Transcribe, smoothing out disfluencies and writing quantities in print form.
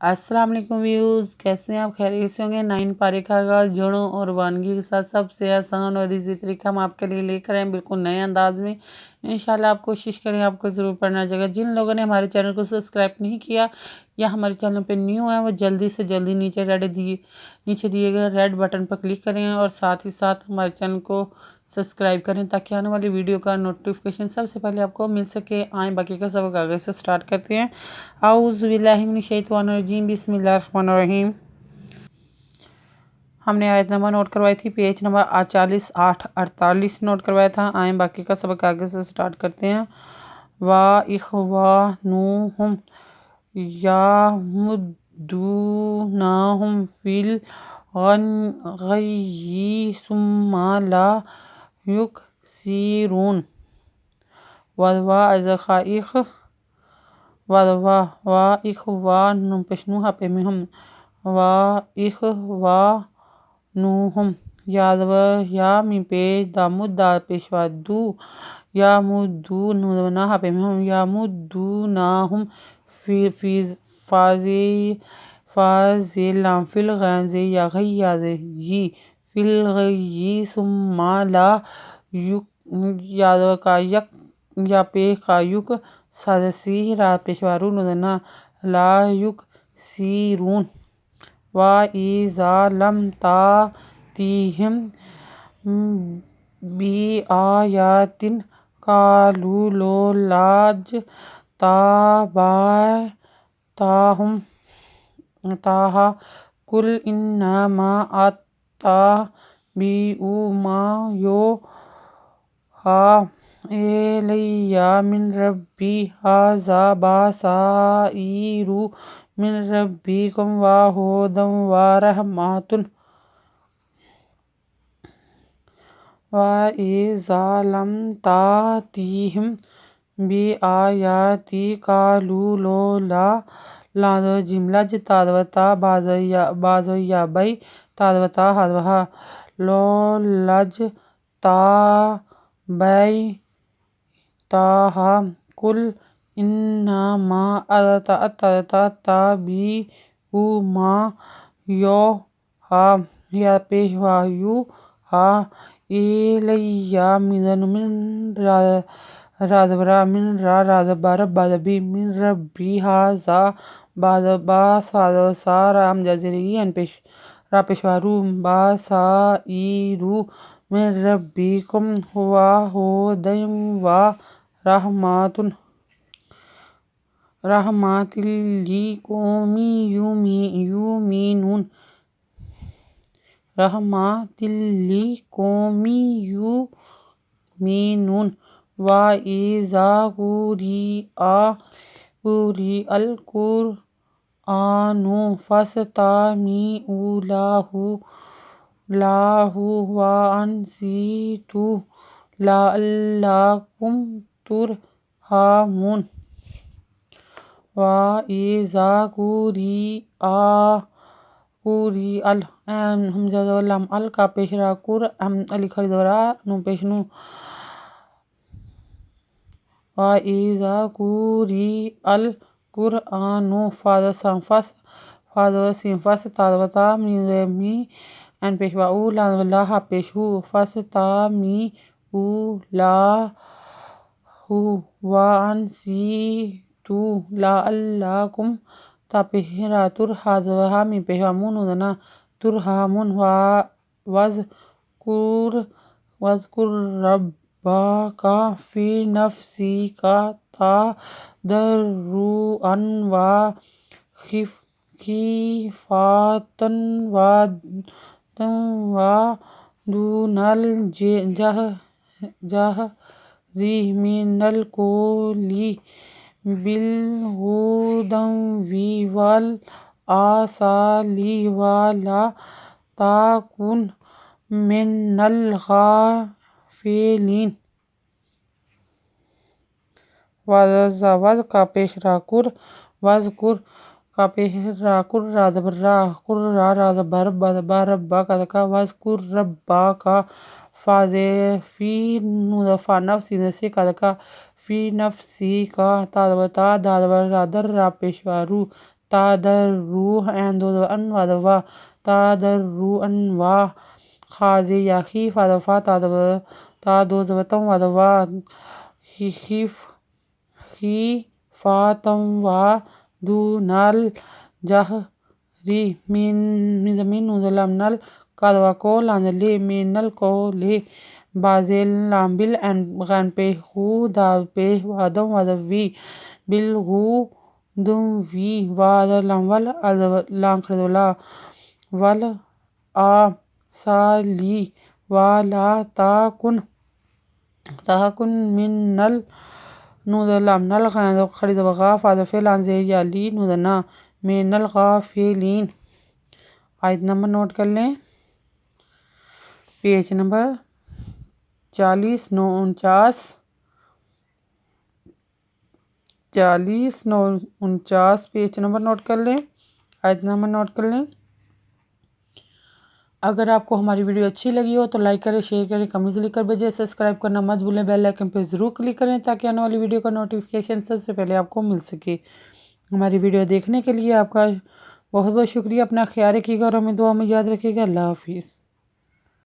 السلام علیکم ویوز، کیسے ہیں آپ؟ خیریت سے ہوں گے۔ 9 پارے کا آغاز جڑوں اور وانگی کے ساتھ سب سے آسان اور ایزی طریقہ ہم آپ کے لیے لے کر آئے، بالکل نئے انداز میں۔ انشاءاللہ آپ کوشش کریں، آپ کو ضرور پڑھنا چاہیے گا۔ جن لوگوں نے ہمارے چینل کو سبسکرائب نہیں کیا یا ہمارے چینل پہ نیو ہیں، وہ جلدی سے جلدی نیچے دیے گئے ریڈ بٹن پر کلک کریں اور ساتھ ہی ساتھ ہمارے چینل کو سبسکرائب کریں تاکہ آنے والی ویڈیو کا نوٹیفیکیشن سب سے پہلے آپ کو مل سکے۔ آئیں باقی کا سبق آگے سے سٹارٹ کرتے ہیں۔ اعوذ باللہ من الشیطان الرجیم، بسم اللہ الرحمن الرحیم۔ ہم نے آیت نمبر نوٹ کروائی تھی، پیج نمبر 48 نوٹ کروایا تھا۔ آئیں باقی کا سبق آگے سے سٹارٹ کرتے ہیں۔ وَإِخْوَانُهُمْ يَمُدُّونَهُمْ فِي الْغَيِّ ثُمَّ لَا يُقْصِرُونَ۔ وَإِخْوَانُهُمْ یا می پیش دامود دار پیشوا دو یا مدونہم فاضلام فی الغیظ یا غیظی فی الغی ثم لا یا پیش کا یک سادسی را پیشوارو ندنا لا یک سیرون۔ وَإِذَا لَمْ تَأْتِهِمْ بِآیَةٍ قَالُوا لَوْلَا اتَّبَعْتُمُوهَا قُلْ إِنَّمَا أَتَّبِعُ مَا يُوحَىٰ إِلَيَّ مِنْ رَبِّي هَٰذَا بَصَائِرُ مِنْ رَبِّكُمْ وَهُدًى وَرَحْمَةٌ۔ وَإِذَا لَمْ تَأْتِهِمْ بِآیَةٍ قَالُوا لَوْلَا جملہ تادوتا بازویا بئی تادوتا حدوہا لولاج تابعتہا قُلْ إِنَّمَا أَتَّبِعُ مَا يُوحَىٰ یا پیشوا یوحیٰ إِلَيَّ من ربی ھذا بصائر را پیشوارو بصائر من ربکم وہدی ورحمۃ لقوم یؤمنون۔ وَإِذَا قُرِئَ الْقُرْآنُ فَاسْتَمِعُوا لَهُ وَأَنصِتُوا لَعَلَّكُمْ تُرْحَمُونَ۔ وَإِذَا قُرِئَ حمزہ لام ال کا پیش را علی کھڑی دورا نو پیش نو۔ وَإِذَا قُرِئَ الْقُرْآنُ تادوتا می این پیشوا او لا پیش ہو فَاسْتَمِعُوا لَهُ وَأَنصِتُوا لَعَلَّكُمْ پیش را تر حدوہا می پیشوا مون ندنا ترحمون۔ وَاذْكُرْ رَبَّكَ فِي نَفْسِكَ تَضَرُّعًا وَخِیفَةً وَدُونَ الْجَهْرِ مِنَ الْقَوْلِ بِالْغُدُوِّ وَالْآصَالِ وَلَا تَكُن مِّنَ الْغَافِلِينَ۔ وَذْ کا پیش را کر وَذْکُر کا پیش را کر را زبر را کر را زبر با ربا کا دکا وَذْکُر ربا کا فی نفا نفسی نسی کا دکا فی نفسی کا تادوتا دادور را در را پیشوا رو تادرو این دو ان وادوا تادرو ان وا خازی یاخی فادفا تادو زوتم وادوا خی فاتم وا دونال جہری من نل کادوا کو لاندلی مینل کو لی بازیل لامبل غان پہ خو دا پہ وادم وادوی بالغو دم وی واد لامول لانکردولا ول آ سالی والا تاکن من نل نودلام نل غان خرید وغا فادفے لانزے یالی نودنا من الغافلین۔ آیت نمبر نوٹ کر لیں، page number 4949 page number note کر لیں، آیت نمبر نوٹ کر لیں۔ اگر آپ کو ہماری ویڈیو اچھی لگی ہو تو لائک کریں، شیئر کریں، کمنٹس لکھ کر بھیجیں، سبسکرائب کرنا مت بھولیں، بیل آئیکن پہ ضرور کلک کریں تاکہ آنے والی ویڈیو کا نوٹیفیکیشن سب سے پہلے آپ کو مل سکے۔ ہماری ویڈیو دیکھنے کے لیے آپ کا بہت بہت شکریہ۔ اپنا خیال رکھیے گا اور ہمیں دعا میں یاد رکھیے گا۔ اللہ حافظ۔